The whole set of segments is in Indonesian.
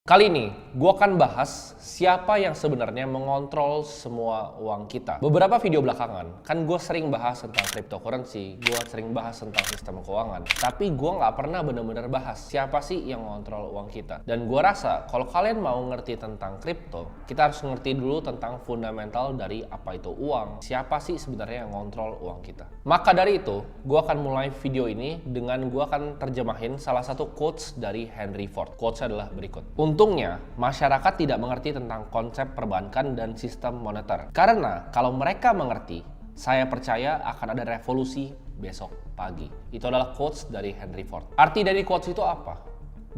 Kali ini, gue akan bahas siapa yang sebenarnya mengontrol semua uang kita. Beberapa video belakangan, kan gue sering bahas tentang cryptocurrency, gue sering bahas tentang sistem keuangan. Tapi gue nggak pernah benar-benar bahas siapa sih yang mengontrol uang kita. Dan gue rasa, kalau kalian mau ngerti tentang kripto, kita harus ngerti dulu tentang fundamental dari apa itu uang. Siapa sih sebenarnya yang mengontrol uang kita. Maka dari itu, gue akan mulai video ini dengan gue akan terjemahin salah satu quotes dari Henry Ford. Quotesnya adalah berikut. Untungnya, masyarakat tidak mengerti tentang konsep perbankan dan sistem moneter. Karena kalau mereka mengerti, saya percaya akan ada revolusi besok pagi. Itu adalah quotes dari Henry Ford. Arti dari quotes itu apa?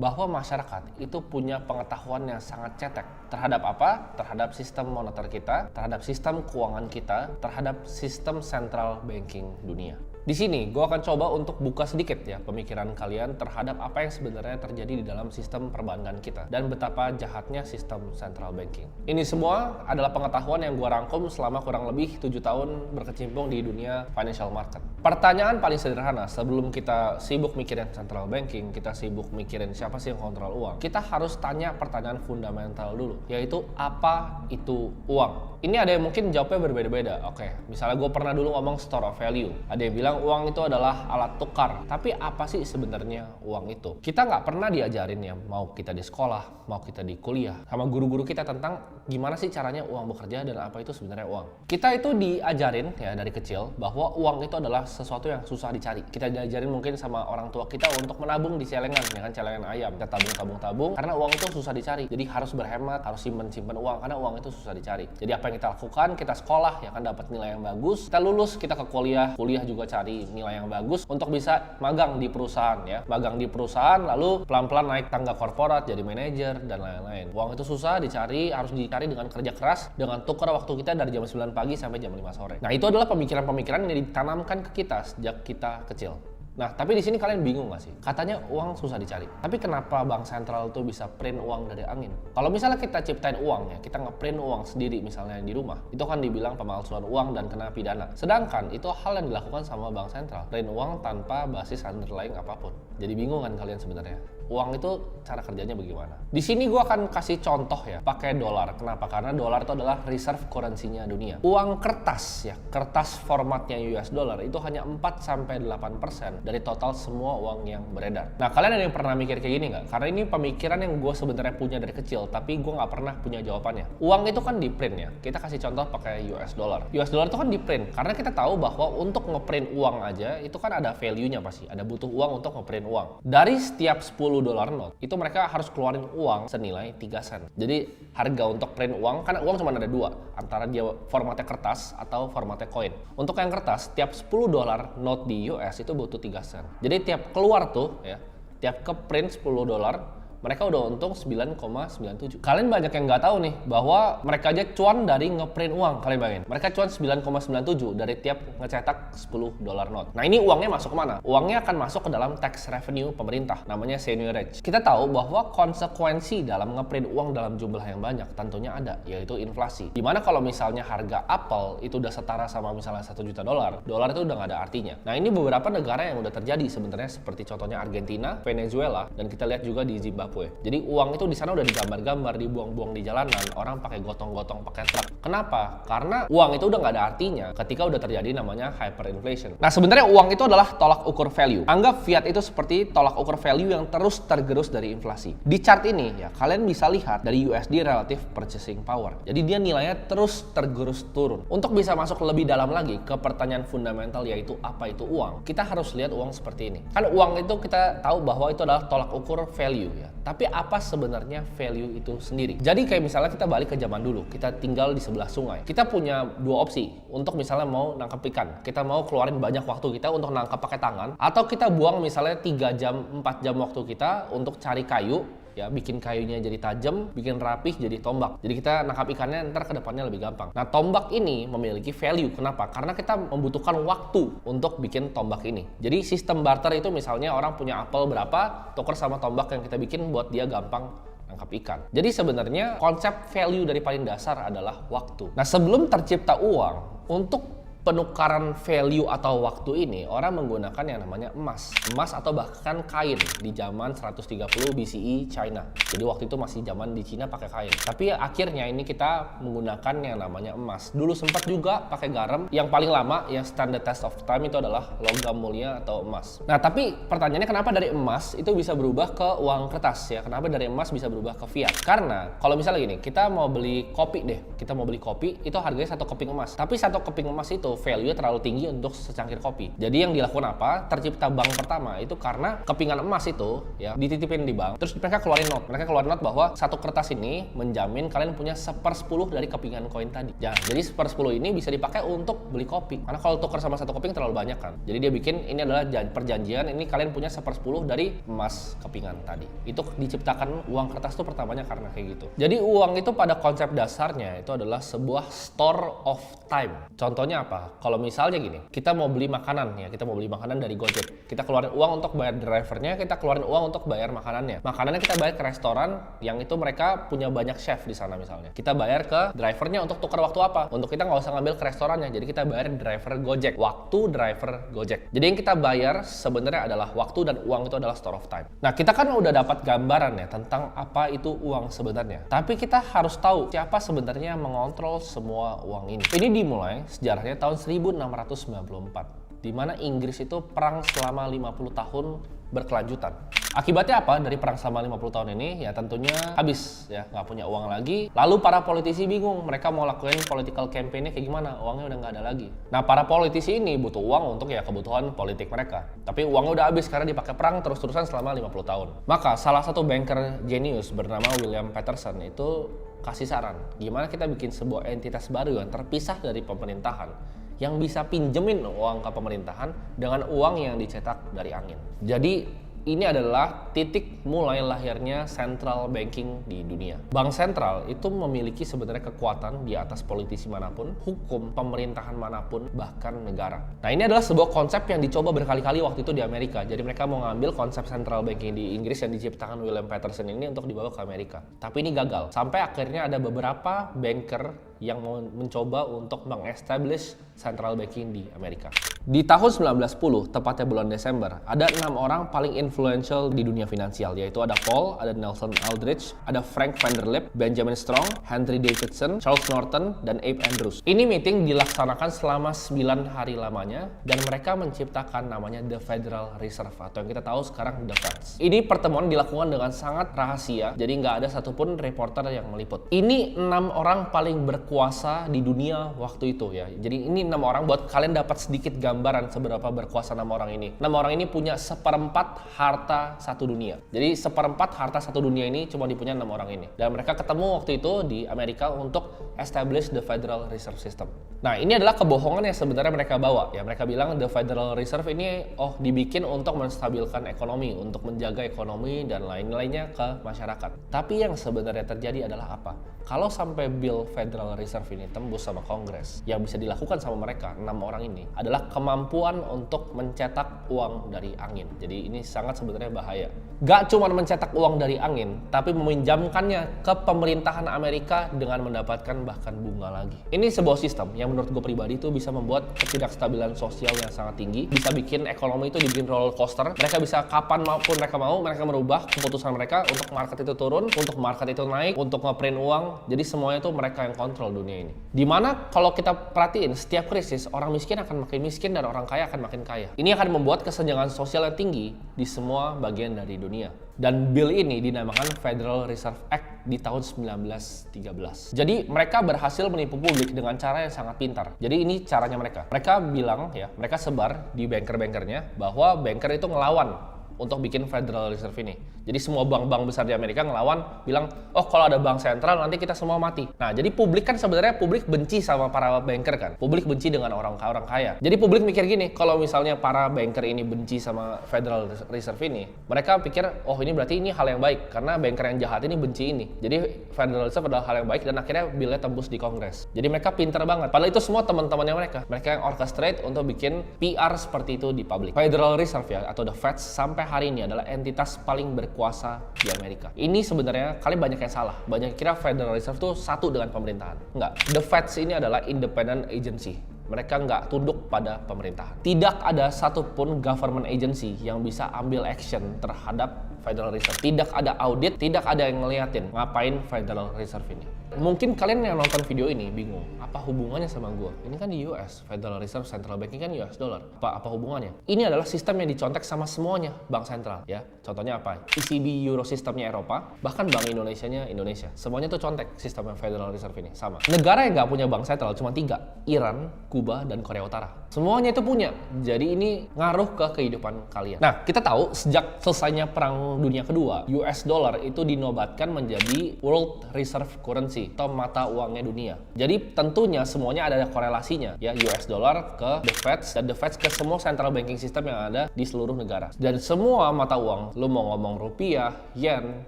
Bahwa masyarakat itu punya pengetahuan yang sangat cetek terhadap apa? Terhadap sistem moneter kita, terhadap sistem keuangan kita, terhadap sistem central banking dunia. Di sini gue akan coba untuk buka sedikit ya pemikiran kalian terhadap apa yang sebenarnya terjadi di dalam sistem perbankan kita dan betapa jahatnya sistem central banking. Ini semua adalah pengetahuan yang gue rangkum selama kurang lebih 7 tahun berkecimpung di dunia financial market. Pertanyaan paling sederhana sebelum kita sibuk mikirin central banking, kita sibuk mikirin siapa sih yang kontrol uang, kita harus tanya pertanyaan fundamental dulu, yaitu apa itu uang? Ini ada yang mungkin jawabnya berbeda-beda. Oke, misalnya gue pernah dulu ngomong store of value. Ada yang bilang uang itu adalah alat tukar. Tapi apa sih sebenarnya uang itu? Kita nggak pernah diajarin ya, mau kita di sekolah, mau kita di kuliah, sama guru-guru kita tentang gimana sih caranya uang bekerja dan apa itu sebenarnya uang. Kita itu diajarin ya dari kecil bahwa uang itu adalah sesuatu yang susah dicari. Kita diajarin mungkin sama orang tua kita untuk menabung di celengan, ya kan, celengan ayam. Kita tabung, karena uang itu susah dicari. Jadi harus berhemat, harus simpen uang karena uang itu susah dicari. Jadi apa yang kita lakukan, kita sekolah ya kan, dapat nilai yang bagus, kita lulus, kita ke kuliah juga cari nilai yang bagus untuk bisa magang di perusahaan ya, magang di perusahaan lalu pelan-pelan naik tangga korporat jadi manajer dan lain-lain. Uang itu susah dicari, harus dicari dengan kerja keras, dengan tukar waktu kita dari jam 9 pagi sampai jam 5 sore. Nah, itu adalah pemikiran-pemikiran yang ditanamkan ke kita sejak kita kecil. Nah, tapi di sini kalian bingung gak sih? Katanya uang susah dicari. Tapi kenapa bank sentral tuh bisa print uang dari angin? Kalau misalnya kita ciptain uang ya, kita nge-print uang sendiri misalnya di rumah, itu kan dibilang pemalsuan uang dan kena pidana. Sedangkan itu hal yang dilakukan sama bank sentral, print uang tanpa basis underlying apapun. Jadi bingung kan kalian sebenarnya? Uang itu cara kerjanya bagaimana? Di sini gue akan kasih contoh ya, pakai dolar. Kenapa? Karena dolar itu adalah reserve currency-nya dunia. Uang kertas ya, kertas formatnya US dollar itu hanya 4-8% dari total semua uang yang beredar. Nah, kalian ada yang pernah mikir kayak gini nggak? Karena ini pemikiran yang gue sebenarnya punya dari kecil, tapi gue nggak pernah punya jawabannya. Uang itu kan di print ya. Kita kasih contoh pakai US dollar. US dollar itu kan di print, karena kita tahu bahwa untuk ngeprint uang aja itu kan ada value-nya pasti. Ada butuh uang untuk ngeprint uang. Dari setiap 10 dolar note, itu mereka harus keluarin uang senilai 3 sen. Jadi harga untuk print uang, kan uang cuma ada dua, antara dia formatnya kertas atau formatnya koin. Untuk yang kertas, tiap 10 dolar note di US itu butuh 3 sen. Jadi tiap keluar tuh ya, tiap ke print 10 dolar, mereka udah untung 9,97. Kalian banyak yang nggak tahu nih bahwa mereka aja cuan dari ngeprint uang. Kalian bayangin, mereka cuan 9,97 dari tiap ngecetak 10 dolar note. Nah, ini uangnya masuk kemana? Uangnya akan masuk ke dalam tax revenue pemerintah, namanya seigniorage. Kita tahu bahwa konsekuensi dalam ngeprint uang dalam jumlah yang banyak tentunya ada, yaitu inflasi. Dimana kalau misalnya harga apel itu udah setara sama misalnya 1 juta dolar, dolar itu udah nggak ada artinya. Nah, ini beberapa negara yang udah terjadi sebenarnya, seperti contohnya Argentina, Venezuela, dan kita lihat juga di Zimbabwe. Jadi uang itu di sana udah digambar-gambar, dibuang-buang di jalanan, orang pakai gotong-gotong, pakai truk. Kenapa? Karena uang itu udah nggak ada artinya ketika udah terjadi namanya hyperinflation. Nah, sebenarnya uang itu adalah tolak ukur value. Anggap fiat itu seperti tolak ukur value yang terus tergerus dari inflasi. Di chart ini ya, kalian bisa lihat dari USD relative purchasing power. Jadi dia nilainya terus tergerus turun. Untuk bisa masuk lebih dalam lagi ke pertanyaan fundamental, yaitu apa itu uang, kita harus lihat uang seperti ini. Kan uang itu kita tahu bahwa itu adalah tolak ukur value ya. Tapi apa sebenarnya value itu sendiri? Jadi kayak misalnya kita balik ke zaman dulu, kita tinggal di sebelah sungai. Kita punya dua opsi untuk misalnya mau nangkap ikan. Kita mau keluarin banyak waktu kita untuk nangkap pakai tangan, atau kita buang misalnya 3 jam, 4 jam waktu kita untuk cari kayu, ya, bikin kayunya jadi tajam, bikin rapih jadi tombak. Jadi kita nangkap ikannya ntar ke depannya lebih gampang. Nah, tombak ini memiliki value. Kenapa? Karena kita membutuhkan waktu untuk bikin tombak ini. Jadi sistem barter itu misalnya orang punya apel berapa, tuker sama tombak yang kita bikin buat dia gampang nangkap ikan. Jadi sebenarnya konsep value dari paling dasar adalah waktu. Nah, sebelum tercipta uang, untuk penukaran value atau waktu ini, orang menggunakan yang namanya emas. Emas atau bahkan kain di zaman 130 BCE China. Jadi waktu itu masih zaman di Cina pakai kain. Tapi akhirnya ini kita menggunakan yang namanya emas. Dulu sempat juga pakai garam. Yang paling lama, yang standard test of time itu adalah logam mulia atau emas. Nah, tapi pertanyaannya kenapa dari emas itu bisa berubah ke uang kertas ya? Kenapa dari emas bisa berubah ke fiat? Karena kalau misalnya gini, kita mau beli kopi deh. Kita mau beli kopi, itu harganya 1 keping emas. Tapi 1 keping emas itu value-nya terlalu tinggi untuk secangkir kopi. Jadi yang dilakukan apa? Tercipta bank pertama itu karena kepingan emas itu ya dititipin di bank. Terus mereka keluarin note. Mereka keluarin note bahwa satu kertas ini menjamin kalian punya 1/10 dari kepingan koin tadi. Ya, jadi 1/10 ini bisa dipakai untuk beli kopi. Karena kalau tukar sama 1 keping terlalu banyak kan. Jadi dia bikin ini adalah perjanjian, ini kalian punya 1/10 dari emas kepingan tadi. Itu diciptakan uang kertas itu pertamanya karena kayak gitu. Jadi uang itu pada konsep dasarnya itu adalah sebuah store of time. Contohnya apa? Kalau misalnya gini, kita mau beli makanan ya, kita mau beli makanan dari Gojek. Kita keluarin uang untuk bayar drivernya, kita keluarin uang untuk bayar makanannya. Makanannya kita bayar ke restoran yang itu mereka punya banyak chef di sana misalnya. Kita bayar ke drivernya untuk tukar waktu apa? Untuk kita nggak usah ngambil ke restorannya, jadi kita bayar driver Gojek, waktu driver Gojek. Jadi yang kita bayar sebenarnya adalah waktu dan uang itu adalah store of time. Nah, kita kan udah dapat gambaran ya tentang apa itu uang sebenarnya. Tapi kita harus tahu siapa sebenarnya mengontrol semua uang ini. Ini dimulai sejarahnya tahun 1694, di mana Inggris itu perang selama 50 tahun berkelanjutan. Akibatnya apa dari perang selama 50 tahun ini? Ya tentunya habis ya, nggak punya uang lagi. Lalu para politisi bingung, mereka mau lakuin political campaign-nya kayak gimana? Uangnya udah nggak ada lagi. Nah, para politisi ini butuh uang untuk ya kebutuhan politik mereka. Tapi uangnya udah habis karena dipakai perang terus-terusan selama 50 tahun. Maka salah satu banker jenius bernama William Paterson itu kasih saran, gimana kita bikin sebuah entitas baru yang terpisah dari pemerintahan, yang bisa pinjemin uang ke pemerintahan dengan uang yang dicetak dari angin. Jadi ini adalah titik mulai lahirnya central banking di dunia. Bank sentral itu memiliki sebenarnya kekuatan di atas politisi manapun, hukum, pemerintahan manapun, bahkan negara. Nah, ini adalah sebuah konsep yang dicoba berkali-kali waktu itu di Amerika. Jadi mereka mau ngambil konsep central banking di Inggris yang diciptakan William Paterson ini untuk dibawa ke Amerika. Tapi ini gagal. Sampai akhirnya ada beberapa banker yang mau mencoba untuk meng-establish central banking di Amerika. Di tahun 1910, tepatnya bulan Desember, ada 6 orang paling influential di dunia finansial, yaitu ada Paul, ada Nelson Aldrich, ada Frank Vanderlip, Benjamin Strong, Henry Davidson, Charles Norton, dan Abe Andrews. Ini meeting dilaksanakan selama 9 hari lamanya, dan mereka menciptakan namanya The Federal Reserve, atau yang kita tahu sekarang The Fed. Ini pertemuan dilakukan dengan sangat rahasia, jadi nggak ada satupun reporter yang meliput. Ini 6 orang paling berkuasa di dunia waktu itu ya. Jadi ini 6 orang buat kalian dapat sedikit gambaran seberapa berkuasa 6 orang ini. 6 orang ini punya 1/4 harta satu dunia. Jadi 1/4 harta satu dunia ini cuma dipunya 6 orang ini. Dan mereka ketemu waktu itu di Amerika untuk establish the Federal Reserve System. Nah, ini adalah kebohongan yang sebenarnya mereka bawa. Ya, mereka bilang the Federal Reserve ini dibikin untuk menstabilkan ekonomi, untuk menjaga ekonomi dan lain-lainnya ke masyarakat. Tapi yang sebenarnya terjadi adalah apa? Kalau sampai Bill Federal Reserve ini tembus sama Kongres, yang bisa dilakukan sama mereka 6 orang ini adalah kemampuan untuk mencetak uang dari angin. Jadi ini sangat sebenarnya bahaya. Gak cuma mencetak uang dari angin, tapi meminjamkannya ke pemerintahan Amerika dengan mendapatkan bahkan bunga lagi. Ini sebuah sistem yang menurut gue pribadi itu bisa membuat ketidakstabilan sosial yang sangat tinggi, bisa bikin ekonomi itu dibikin roller coaster. Mereka bisa kapan maupun mereka mau, mereka merubah keputusan mereka untuk market itu turun, untuk market itu naik, untuk ngeprint uang. Jadi semuanya itu mereka yang kontrol dunia ini. Dimana kalau kita perhatiin setiap krisis, orang miskin akan makin miskin dan orang kaya akan makin kaya. Ini akan membuat kesenjangan sosial yang tinggi di semua bagian dari dunia. Dan bill ini dinamakan Federal Reserve Act di tahun 1913. Jadi mereka berhasil menipu publik dengan cara yang sangat pintar. Jadi ini caranya mereka. Mereka bilang ya, mereka sebar di banker-bankernya bahwa banker itu ngelawan untuk bikin Federal Reserve ini. Jadi semua bank-bank besar di Amerika ngelawan, bilang, oh kalau ada bank sentral nanti kita semua mati. Nah, jadi publik kan sebenarnya publik benci sama para banker kan. Publik benci dengan orang kaya. Jadi publik mikir gini, kalau misalnya para banker ini benci sama Federal Reserve ini, mereka pikir, oh ini berarti ini hal yang baik, karena banker yang jahat ini benci ini. Jadi Federal Reserve adalah hal yang baik, dan akhirnya billnya tembus di Kongres. Jadi mereka pintar banget. Padahal itu semua teman-temannya mereka yang orchestrate untuk bikin PR seperti itu di publik. Federal Reserve ya, atau The Fed sampai hari ini adalah entitas paling berkuasa di Amerika. Ini sebenarnya kalian banyak yang salah. Banyak kira Federal Reserve itu satu dengan pemerintahan. Enggak. The Fed ini adalah independent agency. Mereka nggak tunduk pada pemerintahan. Tidak ada satupun government agency yang bisa ambil action terhadap Federal Reserve. Tidak ada audit, tidak ada yang ngeliatin ngapain Federal Reserve ini. Mungkin kalian yang nonton video ini bingung, apa hubungannya sama gue? Ini kan di US, Federal Reserve Central Banking kan US dollar. Apa hubungannya? Ini adalah sistem yang dicontek sama semuanya bank sentral ya. Contohnya apa? ECB Euro sistemnya Eropa, bahkan Bank Indonesianya Indonesia. Semuanya tuh contek sistem Federal Reserve ini sama. Negara yang nggak punya bank sentral cuma 3, Iran, Kuba, dan Korea Utara. Semuanya itu punya. Jadi ini ngaruh ke kehidupan kalian. Nah, kita tahu sejak selesainya Perang Dunia Kedua, US dollar itu dinobatkan menjadi World Reserve Currency atau mata uangnya dunia. Jadi tentunya semuanya ada korelasinya ya, US dollar ke the Fed dan the Fed ke semua central banking system yang ada di seluruh negara. Dan semua mata uang, lu mau ngomong rupiah, yen,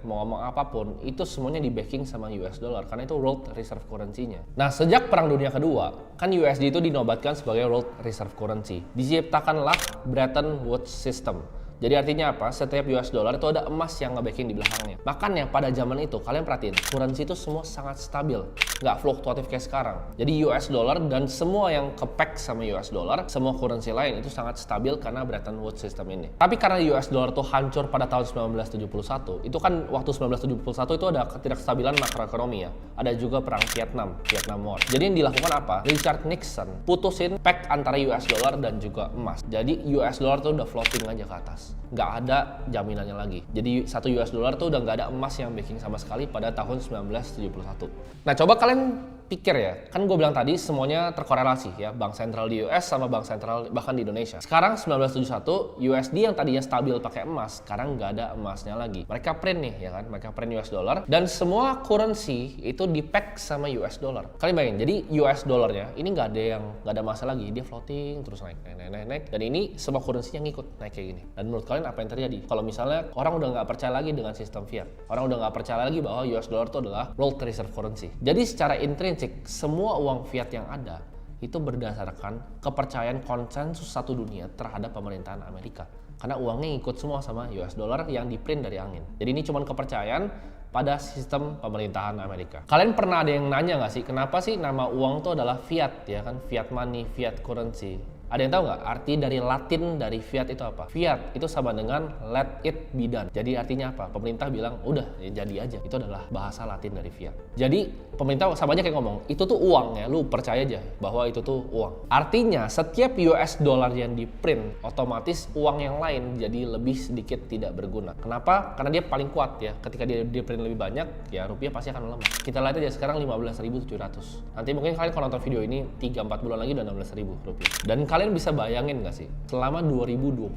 mau ngomong apapun, itu semuanya di backing sama US dollar karena itu World Reserve Currency-nya. Nah, sejak Perang Dunia Kedua, kan USD itu dinobatkan sebagai World Reserve Currency. Diciptakanlah Bretton Woods System. Jadi artinya apa? Setiap US dollar itu ada emas yang nge-backing di belakangnya. Makanya pada zaman itu, kalian perhatiin, currency itu semua sangat stabil. Nggak fluktuatif kayak sekarang. Jadi US dollar dan semua yang ke-pack sama US dollar, semua currency lain itu sangat stabil karena Bretton Woods System ini. Tapi karena US dollar itu hancur pada tahun 1971, itu kan waktu 1971 itu ada ketidakstabilan makroekonomi ya. Ada juga perang Vietnam War. Jadi yang dilakukan apa? Richard Nixon putusin pack antara US dollar dan juga emas. Jadi US dollar tuh udah floating aja ke atas. Nggak ada jaminannya lagi. Jadi 1 US dollar tuh udah nggak ada emas yang backing sama sekali pada tahun 1971. Nah, coba kalian pikir ya, kan gue bilang tadi semuanya terkorelasi ya, bank sentral di US sama bank sentral bahkan di Indonesia. Sekarang 1971 USD yang tadinya stabil pakai emas, sekarang nggak ada emasnya lagi. Mereka print nih ya kan, mereka print US dollar dan semua currency itu di-pack sama US dollar. Kalian bayangin, jadi US dollarnya ini nggak ada masalah lagi, dia floating terus naik dan ini semua currency-nya ngikut naik kayak gini. Dan menurut kalian apa yang terjadi? Kalau misalnya orang udah nggak percaya lagi dengan sistem fiat, orang udah nggak percaya lagi bahwa US dollar itu adalah World Reserve Currency. Jadi secara intrinsik semua uang fiat yang ada itu berdasarkan kepercayaan konsensus satu dunia terhadap pemerintahan Amerika. Karena uangnya ikut semua sama US dollar yang di-print dari angin. Jadi ini cuma kepercayaan pada sistem pemerintahan Amerika. Kalian pernah ada yang nanya nggak sih, kenapa sih nama uang itu adalah fiat ya kan? Fiat money, fiat currency. Ada yang tahu nggak arti dari Latin dari fiat itu apa? Fiat itu sama dengan let it be done. Jadi artinya apa? Pemerintah bilang udah ya jadi aja. Itu adalah bahasa Latin dari fiat. Jadi pemerintah sama aja kayak ngomong itu tuh uang ya, lu percaya aja bahwa itu tuh uang. Artinya setiap US dollar yang di print otomatis uang yang lain jadi lebih sedikit tidak berguna. Kenapa? Karena dia paling kuat ya. Ketika dia di print lebih banyak ya rupiah pasti akan melemah. Kita lihat aja sekarang 15.700. Nanti mungkin kalian kalau nonton video ini 3-4 bulan lagi udah 16.000 rupiah. Dan kalian bisa bayangin nggak sih, selama 2021,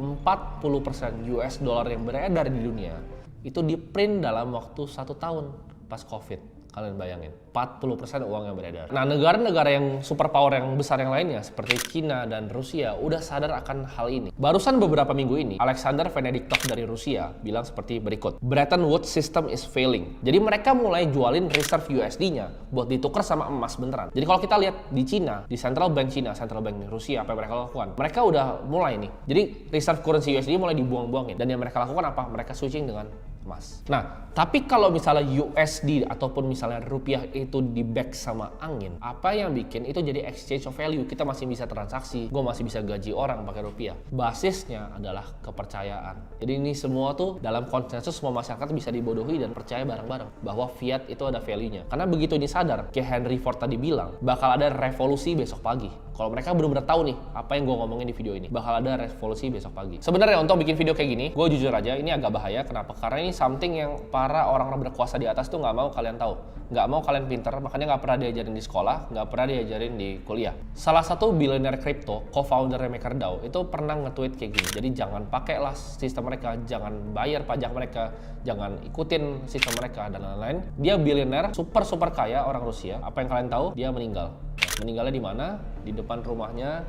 40% US dollar yang beredar di dunia itu di print dalam waktu 1 tahun pas COVID. Kalian bayangin, 40% uang yang beredar. Nah, negara-negara yang superpower yang besar yang lainnya seperti Cina dan Rusia udah sadar akan hal ini. Barusan beberapa minggu ini, Alexander Venediktov dari Rusia bilang seperti berikut. Bretton Woods system is failing. Jadi mereka mulai jualin reserve USD-nya buat ditukar sama emas beneran. Jadi kalau kita lihat di Cina, di Central Bank Cina, Central Bank Rusia, apa yang mereka lakukan? Mereka udah mulai nih. Jadi reserve currency USD mulai dibuang-buangin. Dan yang mereka lakukan apa? Mereka switching dengan emas. Nah, tapi kalau misalnya USD ataupun misalnya rupiah itu di-back sama angin, apa yang bikin itu jadi exchange of value? Kita masih bisa transaksi, gue masih bisa gaji orang pakai rupiah. Basisnya adalah kepercayaan. Jadi ini semua tuh dalam konsensus semua masyarakat bisa dibodohi dan percaya bareng-bareng bahwa fiat itu ada value-nya. Karena begitu ini sadar, kayak Henry Ford tadi bilang, bakal ada revolusi besok pagi. Kalau mereka benar-benar tahu nih apa yang gue ngomongin di video ini, bakal ada revolusi besok pagi. Sebenarnya untuk bikin video kayak gini, gue jujur aja ini agak bahaya. Kenapa? Karena ini something yang para orang-orang berkuasa di atas tuh nggak mau kalian tahu, nggak mau kalian pinter, makanya nggak pernah diajarin di sekolah, nggak pernah diajarin di kuliah. Salah satu billionaire crypto, co-founder MakerDAO, itu pernah nge-tweet kayak gini. Jadi jangan pakailah sistem mereka, jangan bayar pajak mereka, jangan ikutin sistem mereka dan lain-lain. Dia billionaire, super kaya orang Rusia. Apa yang kalian tahu? Dia meninggal. Meninggalnya di mana? Di depan rumahnya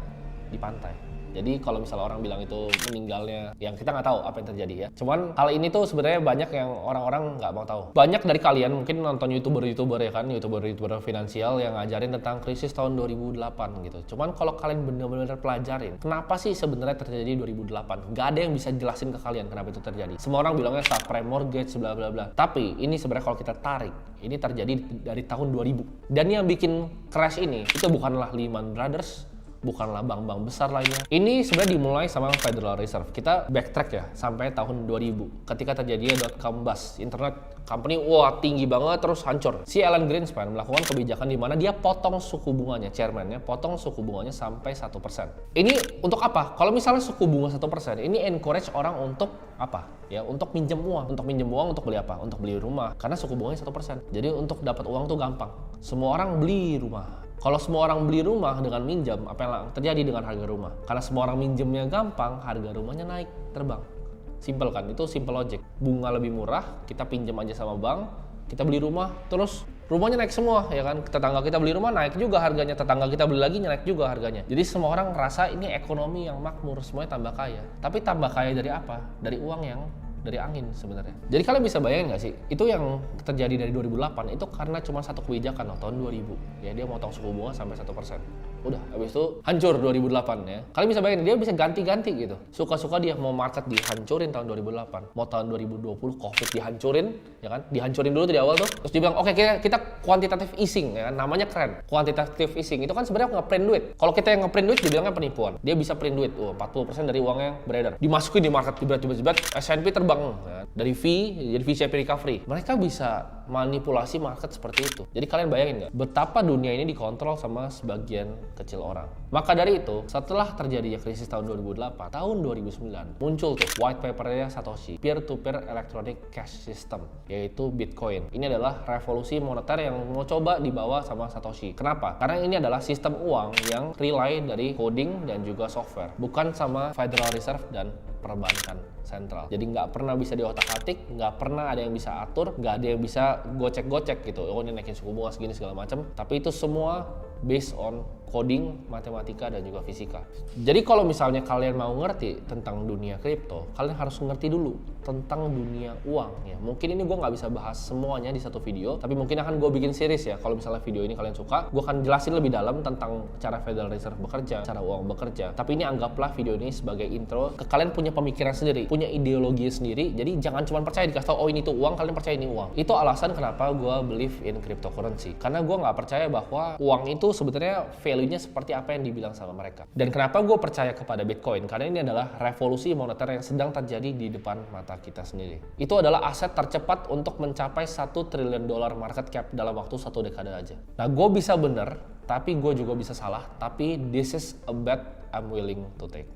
di pantai. Jadi kalau misalnya orang bilang itu meninggalnya, yang kita nggak tahu apa yang terjadi ya. Cuman hal ini tuh sebenarnya banyak yang orang-orang nggak mau tahu. Banyak dari kalian mungkin nonton youtuber ya kan, youtuber finansial yang ngajarin tentang krisis tahun 2008 gitu. Cuman kalau kalian benar-benar pelajarin, kenapa sih sebenarnya terjadi 2008? Gak ada yang bisa jelasin ke kalian kenapa itu terjadi. Semua orang bilangnya subprime mortgage, bla bla bla. Tapi ini sebenarnya kalau kita tarik, ini terjadi dari tahun 2000. Dan yang bikin crash ini itu bukanlah Lehman Brothers, bukanlah bank-bank besar lainnya. Ini sebenarnya dimulai sama Federal Reserve. Kita backtrack ya sampai tahun 2000 ketika terjadinya .com bust. Internet company tinggi banget terus hancur. Si Alan Greenspan melakukan kebijakan di mana dia potong suku bunganya, chairman-nya potong suku bunganya sampai 1%. Ini untuk apa? Kalau misalnya suku bunga 1%, ini encourage orang untuk apa? Ya, untuk minjem uang. Untuk minjem uang untuk beli apa? Untuk beli rumah. Karena suku bunganya 1%. Jadi untuk dapat uang tuh gampang. Semua orang beli rumah. Kalau semua orang beli rumah dengan minjam, apa yang terjadi dengan harga rumah? Karena semua orang minjemnya gampang, harga rumahnya naik, terbang. Simple kan? Itu simple logic. Bunga lebih murah, kita pinjam aja sama bank, kita beli rumah, terus rumahnya naik semua, ya kan? Tetangga kita beli rumah naik juga harganya, tetangga kita beli lagi naik juga harganya. Jadi semua orang ngerasa ini ekonomi yang makmur, semuanya tambah kaya. Tapi tambah kaya dari apa? Dari uang yang dari angin sebenarnya. Jadi kalian bisa bayangin nggak sih? Itu yang terjadi dari 2008 itu karena cuma satu kebijakan tahun 2000. Ya dia motong suku bunga sampai 1%. Udah, habis itu hancur 2008 ya. Kalian bisa bayangin dia bisa ganti-ganti gitu. Suka-suka dia mau market dihancurin tahun 2008. Mau tahun 2020 Covid dihancurin, ya kan? Dihancurin dulu tuh di awal tuh. Terus dia bilang, "Oke, kita quantitative easing," ya kan? Namanya keren. Quantitative easing itu kan sebenarnya nge-print duit. Kalau kita yang nge-print duit dibilangnya penipuan. Dia bisa print duit, 40% dari uang yang beredar. Dimasukin di market jebret, S&P terbang ya. Dari V jadi V-shaped recovery. Mereka bisa manipulasi market seperti itu. Jadi kalian bayangin nggak betapa dunia ini dikontrol sama sebagian kecil orang. Maka dari itu, setelah terjadinya krisis tahun 2008, tahun 2009 muncul tuh white papernya Satoshi, peer-to-peer electronic cash system, yaitu Bitcoin. Ini adalah revolusi moneter yang mau coba dibawa sama Satoshi. Kenapa? Karena ini adalah sistem uang yang rely dari coding dan juga software, bukan sama Federal Reserve dan perbankan sentral. Jadi nggak pernah bisa diotak-atik, nggak pernah ada yang bisa atur, nggak ada yang bisa gocek-gocek gitu. Oh ini naikin suku bunga segini segala macam. Tapi itu semua based on coding, matematika, dan juga fisika. Jadi kalau misalnya kalian mau ngerti tentang dunia kripto, kalian harus ngerti dulu tentang dunia uang ya. Mungkin ini gue nggak bisa bahas semuanya di satu video, tapi mungkin akan gue bikin series ya. Kalau misalnya video ini kalian suka, gue akan jelasin lebih dalam tentang cara Federal Reserve bekerja, cara uang bekerja. Tapi ini anggaplah video ini sebagai intro ke kalian punya pemikiran sendiri, punya ideologi sendiri. Jadi jangan cuma percaya dikasih tau, oh ini tuh uang, kalian percaya ini uang. Itu alasan kenapa gue believe in cryptocurrency. Karena gue nggak percaya bahwa uang itu sebenarnya value-nya seperti apa yang dibilang sama mereka. Dan kenapa gue percaya kepada Bitcoin? Karena ini adalah revolusi moneter yang sedang terjadi di depan mata kita sendiri. Itu adalah aset tercepat untuk mencapai $1 triliun market cap dalam waktu 1 dekade aja. Nah, gue bisa bener, tapi gue juga bisa salah. Tapi this is a bet I'm willing to take.